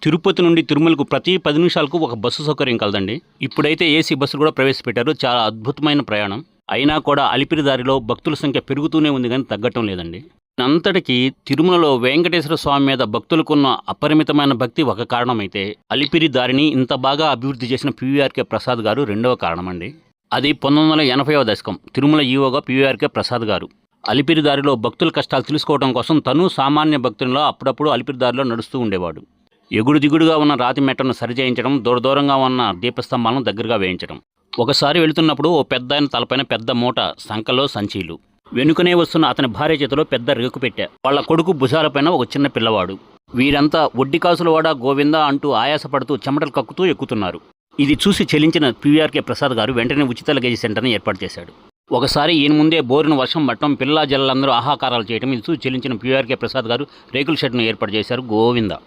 తిరుపతి నుండి తిరుమలకు ప్రతి 10 నిమిషాలకు ఒక బస్సు సౌకర్యం కలదండి. ఇప్పుడైతే ఏసీ బస్సులు కూడా ప్రవేశపెట్టారు. చాలా అద్భుతమైన ప్రయాణం. అయినా కూడా అలిపిరి దారిలో భక్తుల సంఖ్య పెరుగుతూనే ఉంది కానీ తగ్గటం లేదండి. అంతటికీ తిరుమలలో వెంకటేశ్వర స్వామి మీద భక్తులకున్న అపరిమితమైన భక్తి ఒక కారణమైతే, అలిపిరి దారిని ఇంత బాగా అభివృద్ధి చేసిన పివిఆర్కే ప్రసాద్ గారు రెండవ కారణమండి. అది 1980వ దశకం తిరుమల ఈవోగా పివిఆర్కే ప్రసాద్ గారు. అలిపిరి దారిలో భక్తుల కష్టాలు తెలుసుకోవడం కోసం తను సామాన్య భక్తుల్లో అప్పుడప్పుడు అలిపిరి దారిలో నడుస్తూ ఉండేవాడు. ఎగుడు దిగుడుగా ఉన్న రాతి మెట్టను సరిచేయించడం, దూరంగా ఉన్న దీపస్తంభాలను దగ్గరగా వేయించడం. ఒకసారి వెళుతున్నప్పుడు ఓ పెద్దాయన తలపైన పెద్ద మూట, సంకలో సంచీలు. వెనుకనే వస్తున్న అతని భార్య చేతిలో పెద్ద రేకు పెట్టె. వాళ్ళ కొడుకు భుజాలపైన ఒక చిన్న పిల్లవాడు. వీరంతా ఒడ్డి కాసులవాడ గోవిందా అంటూ ఆయాసపడుతూ చెమటలు కక్కుతూ ఎక్కుతున్నారు. ఇది చూసి చెలించిన పివిఆర్కే ప్రసాద్ గారు వెంటనే ఉచిత లగేజీ సెంటర్ని ఏర్పాటు చేశాడు. ఒకసారి ఈయన ముందే బోరిన వర్షం పట్టడం, పిల్లా జల్లందరూ ఆహాకారాలు చేయడం ఇది చూసి చెలించిన పివిఆర్కే ప్రసాద్ గారు రేకుల షెడ్ను ఏర్పాటు చేశారు. గోవిందా.